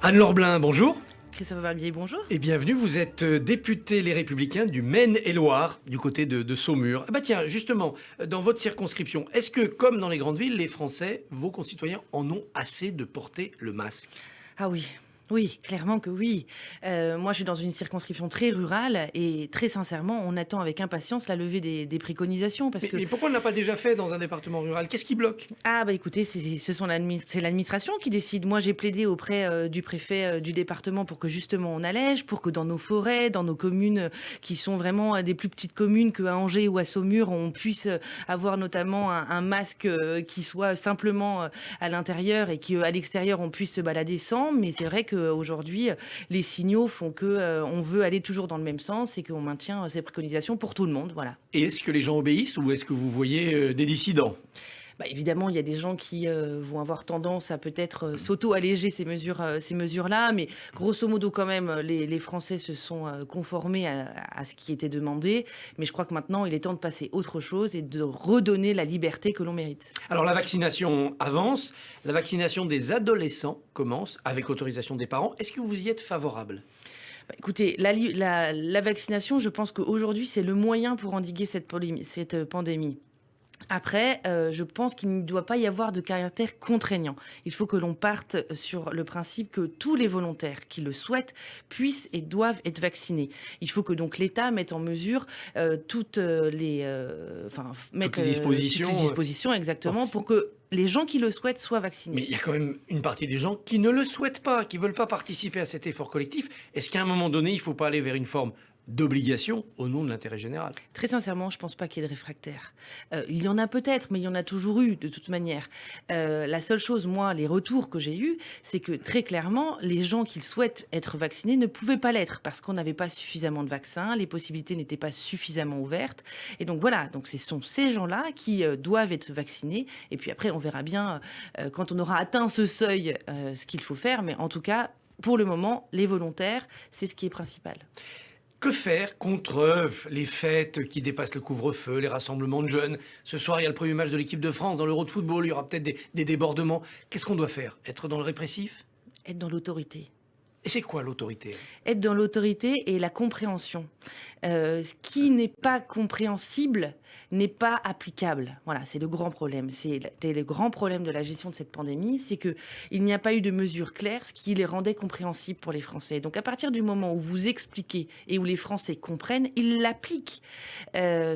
Anne-Laure Blin, bonjour. Christophe Barbier, bonjour. Et bienvenue, vous êtes député Les Républicains du Maine-et-Loire, du côté de Saumur. Ah bah tiens, justement, dans votre circonscription, est-ce que, comme dans les grandes villes, les Français, vos concitoyens, en ont assez de porter le masque? Ah oui. Oui, clairement que oui. Moi, je suis dans une circonscription très rurale et très sincèrement, on attend avec impatience la levée des préconisations parce que... Mais pourquoi on ne l'a pas déjà fait dans un département rural? Qu'est-ce qui bloque? Ah bah écoutez, c'est l'administration qui décide. Moi, j'ai plaidé auprès du préfet du département pour que justement on allège, pour que dans nos forêts, dans nos communes qui sont vraiment des plus petites communes qu'à Angers ou à Saumur, on puisse avoir notamment un masque qui soit simplement à l'intérieur et qu'à l'extérieur on puisse se balader sans. Mais c'est vrai qu'aujourd'hui, les signaux font que on veut aller toujours dans le même sens et qu'on maintient ces préconisations pour tout le monde. Voilà. Et est-ce que les gens obéissent ou est-ce que vous voyez des dissidents? Bah, évidemment, il y a des gens qui vont avoir tendance à peut-être s'auto-alléger ces mesures-là, mais grosso modo quand même, les Français se sont conformés à ce qui était demandé. Mais je crois que maintenant, il est temps de passer autre chose et de redonner la liberté que l'on mérite. Alors la vaccination avance, la vaccination des adolescents commence avec autorisation des parents. Est-ce que vous y êtes favorable? Bah, écoutez, la vaccination, je pense qu'aujourd'hui, c'est le moyen pour endiguer cette pandémie. Après, je pense qu'il ne doit pas y avoir de caractère contraignant. Il faut que l'on parte sur le principe que tous les volontaires qui le souhaitent puissent et doivent être vaccinés. Il faut que donc l'État mette en mesure toutes les dispositions exactement pour que les gens qui le souhaitent soient vaccinés. Mais il y a quand même une partie des gens qui ne le souhaitent pas, qui ne veulent pas participer à cet effort collectif. Est-ce qu'à un moment donné, il ne faut pas aller vers une forme d'obligation au nom de l'intérêt général? Très sincèrement, je ne pense pas qu'il y ait de réfractaires. Il y en a peut-être, mais il y en a toujours eu de toute manière. La seule chose, moi, les retours que j'ai eus, c'est que très clairement, les gens qui souhaitent être vaccinés ne pouvaient pas l'être parce qu'on n'avait pas suffisamment de vaccins, les possibilités n'étaient pas suffisamment ouvertes. Et donc voilà, donc ce sont ces gens-là qui doivent être vaccinés. Et puis après, on verra bien quand on aura atteint ce seuil ce qu'il faut faire. Mais en tout cas, pour le moment, les volontaires, c'est ce qui est principal. Que faire contre les fêtes qui dépassent le couvre-feu, les rassemblements de jeunes? Ce soir, il y a le premier match de l'équipe de France dans l'Euro de football, il y aura peut-être des débordements. Qu'est-ce qu'on doit faire? Être dans le répressif? Être dans l'autorité. Et c'est quoi l'autorité? Être dans l'autorité et la compréhension. Ce qui n'est pas compréhensible n'est pas applicable. Voilà, c'est le grand problème. C'est le grand problème de la gestion de cette pandémie, c'est qu'il n'y a pas eu de mesures claires, ce qui les rendait compréhensibles pour les Français. Donc à partir du moment où vous expliquez et où les Français comprennent, ils l'appliquent.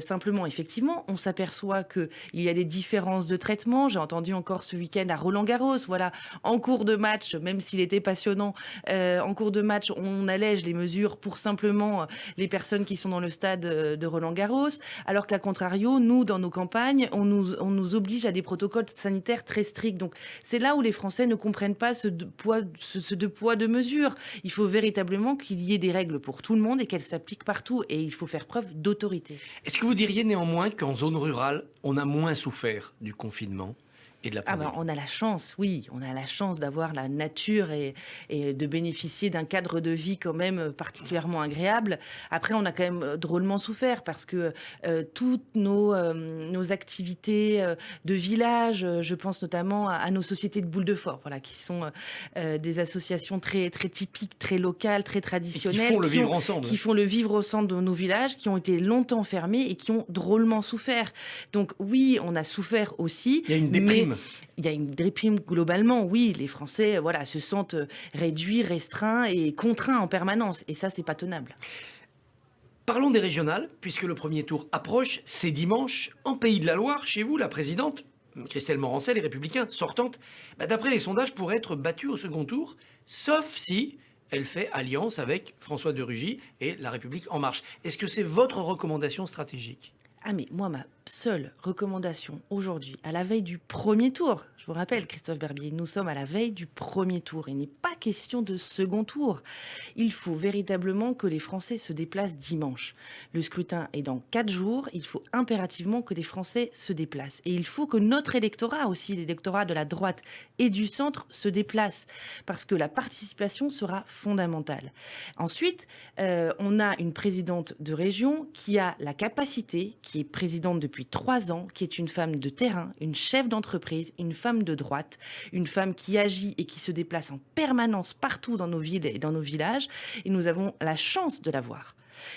Simplement, effectivement, on s'aperçoit qu'il y a des différences de traitement. J'ai entendu encore ce week-end à Roland-Garros, voilà, en cours de match, même s'il était passionnant, en cours de match, on allège les mesures pour simplement les personnes qui sont dans le stade de Roland-Garros, alors qu'à contrario, nous, dans nos campagnes, on nous oblige à des protocoles sanitaires très stricts. Donc, c'est là où les Français ne comprennent pas ce deux poids, deux mesures. Il faut véritablement qu'il y ait des règles pour tout le monde et qu'elles s'appliquent partout. Et il faut faire preuve d'autorité. Est-ce que vous diriez néanmoins qu'en zone rurale, on a moins souffert du confinement et de la pandémie? On a la chance, oui, on a la chance d'avoir la nature et de bénéficier d'un cadre de vie quand même particulièrement agréable. Après, on a quand même drôlement souffert parce que toutes nos activités de village, je pense notamment à nos sociétés de boules de fort, voilà, qui sont des associations très, très typiques, très locales, très traditionnelles. Et qui font le vivre ensemble. Qui font le vivre au centre de nos villages, qui ont été longtemps fermés et qui ont drôlement souffert. Donc oui, on a souffert aussi. Il y a une déprime. Il y a une déprime globalement, oui. Les Français se sentent réduits, restreints et contraints en permanence. Et ça, c'est pas tenable. Parlons des régionales, puisque le premier tour approche. C'est dimanche, en Pays de la Loire, chez vous, la présidente, Christelle Morancet, les Républicains, sortante, d'après les sondages, pourrait être battue au second tour, sauf si elle fait alliance avec François de Rugy et La République En Marche. Est-ce que c'est votre recommandation stratégique? Ah mais moi, ma seule recommandation aujourd'hui, à la veille du premier tour, je vous rappelle, Christophe Barbier, nous sommes à la veille du premier tour. Il n'est pas question de second tour. Il faut véritablement que les Français se déplacent dimanche. Le scrutin est dans 4 jours. Il faut impérativement que les Français se déplacent. Et il faut que notre électorat aussi, l'électorat de la droite et du centre, se déplace. Parce que la participation sera fondamentale. Ensuite, on a une présidente de région qui a la capacité, qui est présidente depuis depuis 3 ans, qui est une femme de terrain, une chef d'entreprise, une femme de droite, une femme qui agit et qui se déplace en permanence partout dans nos villes et dans nos villages. Et nous avons la chance de la voir.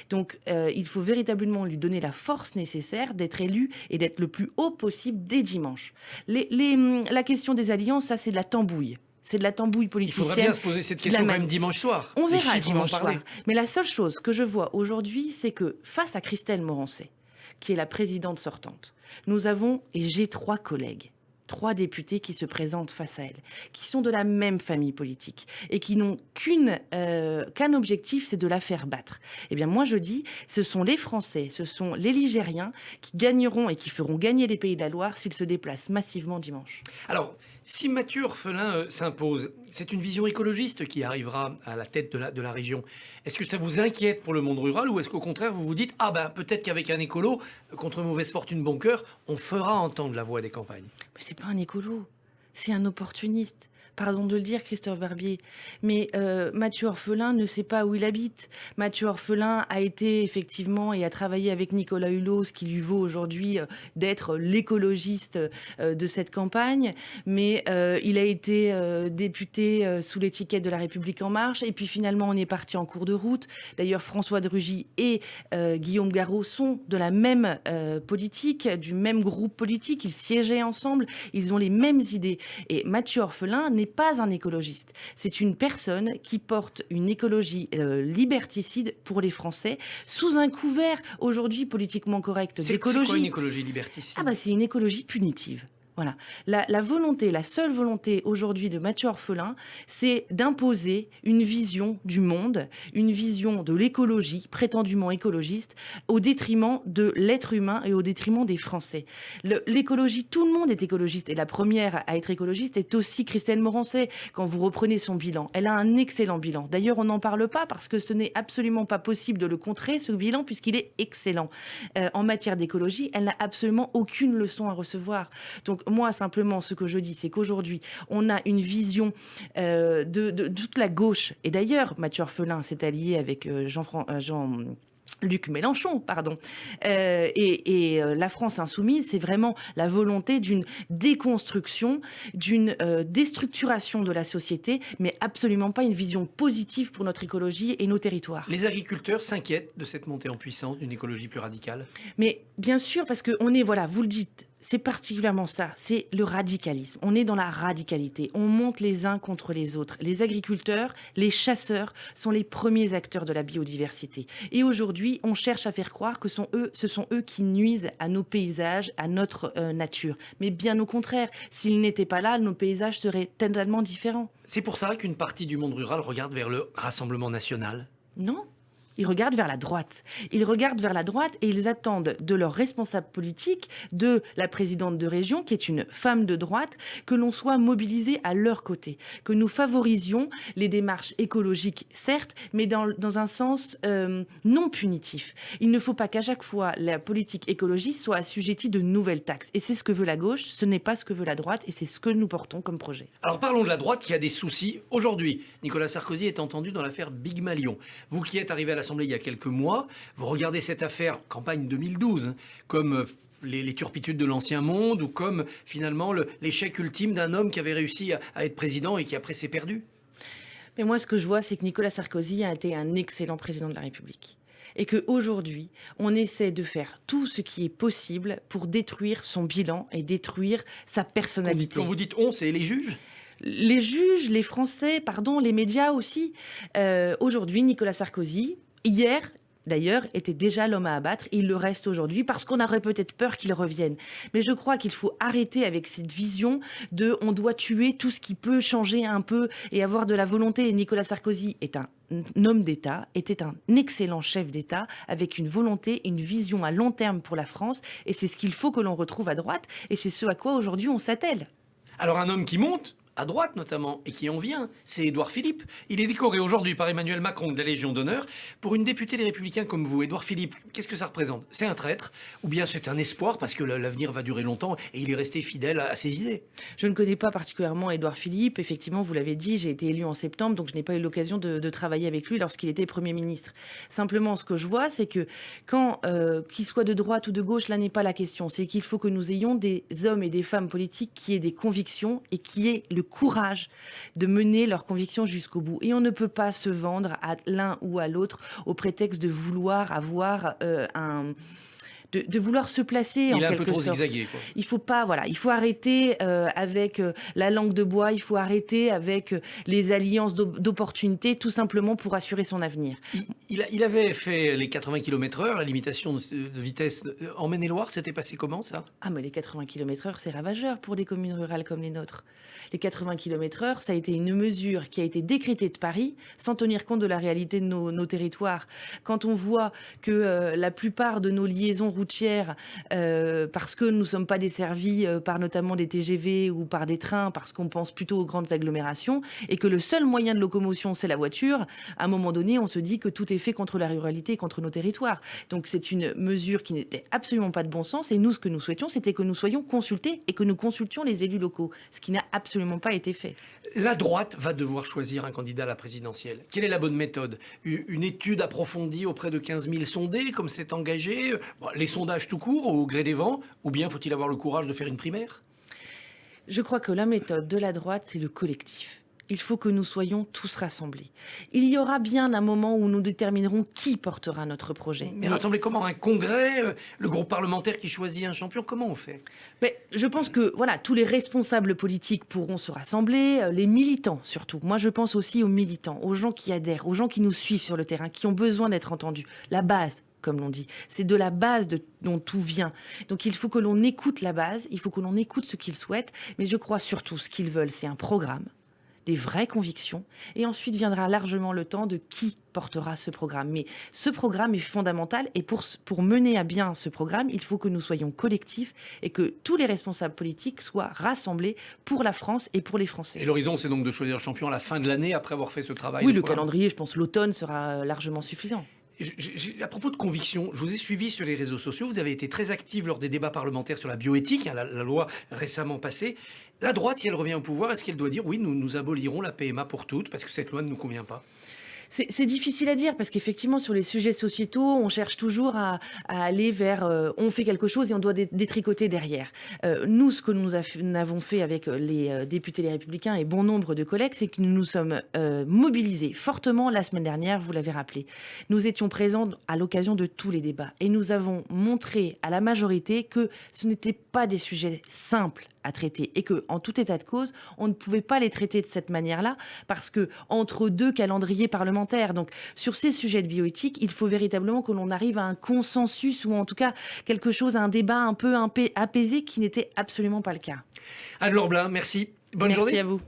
Donc, il faut véritablement lui donner la force nécessaire d'être élu et d'être le plus haut possible dès dimanche. La question des alliances, ça, c'est de la tambouille. C'est de la tambouille Il politicienne. faudra bien se poser cette question quand même dimanche soir. On Les verra chiffres vont dimanche parler. soir. Mais la seule chose que je vois aujourd'hui, c'est que face à Christelle Morancet, qui est la présidente sortante, nous avons, et j'ai 3 collègues, 3 députés qui se présentent face à elle, qui sont de la même famille politique et qui n'ont qu'un objectif, c'est de la faire battre. Eh bien, moi, je dis, ce sont les Français, ce sont les Ligériens qui gagneront et qui feront gagner les Pays de la Loire s'ils se déplacent massivement dimanche. Alors, si Mathieu Orphelin s'impose, c'est une vision écologiste qui arrivera à la tête de la région. Est-ce que ça vous inquiète pour le monde rural ou est-ce qu'au contraire vous vous dites « Ah ben peut-être qu'avec un écolo, contre mauvaise fortune bon cœur, on fera entendre la voix des campagnes ». Mais c'est pas un écolo, c'est un opportuniste. Pardon de le dire, Christophe Barbier, mais Mathieu Orphelin ne sait pas où il habite. Mathieu Orphelin a été effectivement et a travaillé avec Nicolas Hulot, ce qui lui vaut aujourd'hui d'être l'écologiste de cette campagne. Mais il a été député sous l'étiquette de La République En Marche. Et puis finalement, on est parti en cours de route. D'ailleurs, François de Rugy et Guillaume Garot sont de la même politique, du même groupe politique. Ils siégeaient ensemble, ils ont les mêmes idées. Et Mathieu Orphelin n'est pas un écologiste. C'est une personne qui porte une écologie liberticide pour les Français, sous un couvert aujourd'hui politiquement correct d'écologie. C'est quoi une écologie liberticide ? Ah bah c'est une écologie punitive. Voilà. La volonté, la seule volonté aujourd'hui de Mathieu Orphelin, c'est d'imposer une vision du monde, une vision de l'écologie, prétendument écologiste, au détriment de l'être humain et au détriment des Français. L'écologie, tout le monde est écologiste. Et la première à être écologiste est aussi Christelle Morancet. Quand vous reprenez son bilan, elle a un excellent bilan. D'ailleurs, on n'en parle pas parce que ce n'est absolument pas possible de le contrer, ce bilan, puisqu'il est excellent. En matière d'écologie, elle n'a absolument aucune leçon à recevoir. Donc, moi, simplement, ce que je dis, c'est qu'aujourd'hui, on a une vision de toute la gauche. Et d'ailleurs, Mathieu Orphelin s'est allié avec Jean-Luc Mélenchon, pardon. La France insoumise, c'est vraiment la volonté d'une déconstruction, d'une déstructuration de la société, mais absolument pas une vision positive pour notre écologie et nos territoires. Les agriculteurs s'inquiètent de cette montée en puissance d'une écologie plus radicale ? Mais bien sûr, parce qu'on est, voilà, vous le dites, c'est particulièrement ça, c'est le radicalisme. On est dans la radicalité. On monte les uns contre les autres. Les agriculteurs, les chasseurs sont les premiers acteurs de la biodiversité. Et aujourd'hui, on cherche à faire croire que ce sont eux qui nuisent à nos paysages, à notre nature. Mais bien au contraire, s'ils n'étaient pas là, nos paysages seraient totalement différents. C'est pour ça qu'une partie du monde rural regarde vers le Rassemblement national ? Non. Ils regardent vers la droite. Ils regardent vers la droite et ils attendent de leurs responsables politiques, de la présidente de région, qui est une femme de droite, que l'on soit mobilisé à leur côté, que nous favorisions les démarches écologiques, certes, mais dans un sens non punitif. Il ne faut pas qu'à chaque fois la politique écologie soit assujettie de nouvelles taxes. Et c'est ce que veut la gauche, ce n'est pas ce que veut la droite, et c'est ce que nous portons comme projet. Alors parlons de la droite qui a des soucis. Aujourd'hui, Nicolas Sarkozy est entendu dans l'affaire Big Malion. Vous qui êtes arrivé à l'Assemblée il y a quelques mois, vous regardez cette affaire, campagne 2012, comme les turpitudes de l'ancien monde ou comme finalement l'échec ultime d'un homme qui avait réussi à être président et qui après s'est perdu ? Mais moi, ce que je vois, c'est que Nicolas Sarkozy a été un excellent président de la République. Et qu'aujourd'hui, on essaie de faire tout ce qui est possible pour détruire son bilan et détruire sa personnalité. Quand vous dites on, c'est les juges ? Les juges, les Français, pardon, les médias aussi. Aujourd'hui, Nicolas Sarkozy, hier, d'ailleurs, était déjà l'homme à abattre. Il le reste aujourd'hui parce qu'on aurait peut-être peur qu'il revienne. Mais je crois qu'il faut arrêter avec cette vision de on doit tuer tout ce qui peut changer un peu et avoir de la volonté. Et Nicolas Sarkozy est un homme d'État, était un excellent chef d'État avec une volonté, une vision à long terme pour la France. Et c'est ce qu'il faut que l'on retrouve à droite. Et c'est ce à quoi aujourd'hui on s'attelle. Alors un homme qui monte à droite notamment, et qui en vient, c'est Édouard Philippe. Il est décoré aujourd'hui par Emmanuel Macron de la Légion d'honneur. Pour une députée des Républicains comme vous, Édouard Philippe, qu'est-ce que ça représente? C'est un traître, ou bien c'est un espoir, parce que l'avenir va durer longtemps, et il est resté fidèle à ses idées? Je ne connais pas particulièrement Édouard Philippe. Effectivement, vous l'avez dit, j'ai été élu en septembre, donc je n'ai pas eu l'occasion de travailler avec lui lorsqu'il était Premier ministre. Simplement, ce que je vois, c'est que quand, qu'il soit de droite ou de gauche, là n'est pas la question. C'est qu'il faut que nous ayons des hommes et des femmes politiques qui aient des convictions et qui aient le courage de mener leurs convictions jusqu'au bout. Et on ne peut pas se vendre à l'un ou à l'autre au prétexte de vouloir avoir de vouloir se placer en quelque sorte. Il a un peu trop zigzagué, quoi. Il faut pas, voilà, il faut arrêter avec la langue de bois, il faut arrêter avec les alliances d'opportunités, tout simplement pour assurer son avenir. Il avait fait les 80 km/h, la limitation de vitesse en Maine-et-Loire, c'était passé comment ça? Ah, mais les 80 km/h, c'est ravageur pour des communes rurales comme les nôtres. Les 80 km/h, ça a été une mesure qui a été décrétée de Paris, sans tenir compte de la réalité de nos territoires. Quand on voit que la plupart de nos liaisons routières, parce que nous ne sommes pas desservis par notamment des TGV ou par des trains, parce qu'on pense plutôt aux grandes agglomérations, et que le seul moyen de locomotion, c'est la voiture, à un moment donné, on se dit que tout est fait contre la ruralité et contre nos territoires. Donc c'est une mesure qui n'était absolument pas de bon sens, et nous, ce que nous souhaitions, c'était que nous soyons consultés et que nous consultions les élus locaux, ce qui n'a absolument pas été fait. La droite va devoir choisir un candidat à la présidentielle. Quelle est la bonne méthode? Une étude approfondie auprès de 15 000 sondés, comme c'est engagé? Les sondages tout court, au gré des vents? Ou bien faut-il avoir le courage de faire une primaire? Je crois que la méthode de la droite, c'est le collectif. Il faut que nous soyons tous rassemblés. Il y aura bien un moment où nous déterminerons qui portera notre projet. Mais rassembler comment? Un congrès? Le groupe parlementaire qui choisit un champion? Comment on fait? Mais je pense que voilà, tous les responsables politiques pourront se rassembler, les militants surtout. Moi, je pense aussi aux militants, aux gens qui adhèrent, aux gens qui nous suivent sur le terrain, qui ont besoin d'être entendus. La base, comme l'on dit. C'est de la base dont tout vient. Donc il faut que l'on écoute la base, il faut que l'on écoute ce qu'ils souhaitent, mais je crois surtout ce qu'ils veulent, c'est un programme, des vraies convictions, et ensuite viendra largement le temps de qui portera ce programme. Mais ce programme est fondamental, et pour mener à bien ce programme, il faut que nous soyons collectifs et que tous les responsables politiques soient rassemblés pour la France et pour les Français. Et l'horizon, c'est donc de choisir le champion à la fin de l'année, après avoir fait ce travail? Oui, le calendrier, je pense l'automne sera largement suffisant. À propos de conviction, je vous ai suivi sur les réseaux sociaux, vous avez été très active lors des débats parlementaires sur la bioéthique, la loi récemment passée. La droite, si elle revient au pouvoir, est-ce qu'elle doit dire oui, nous abolirons la PMA pour toutes, parce que cette loi ne nous convient pas? C'est difficile à dire parce qu'effectivement, sur les sujets sociétaux, on cherche toujours à aller vers on fait quelque chose et on doit détricoter derrière. Nous, ce que nous avons fait avec les députés Les Républicains et bon nombre de collègues, c'est que nous nous sommes mobilisés fortement la semaine dernière, vous l'avez rappelé. Nous étions présents à l'occasion de tous les débats et nous avons montré à la majorité que ce n'étaient pas des sujets simples à traiter et que, en tout état de cause, on ne pouvait pas les traiter de cette manière-là parce que entre deux calendriers parlementaires, donc sur ces sujets de bioéthique, il faut véritablement que l'on arrive à un consensus ou en tout cas quelque chose, à un débat un peu apaisé qui n'était absolument pas le cas. Anne-Laure Blin, merci. Bonne journée. Merci à vous.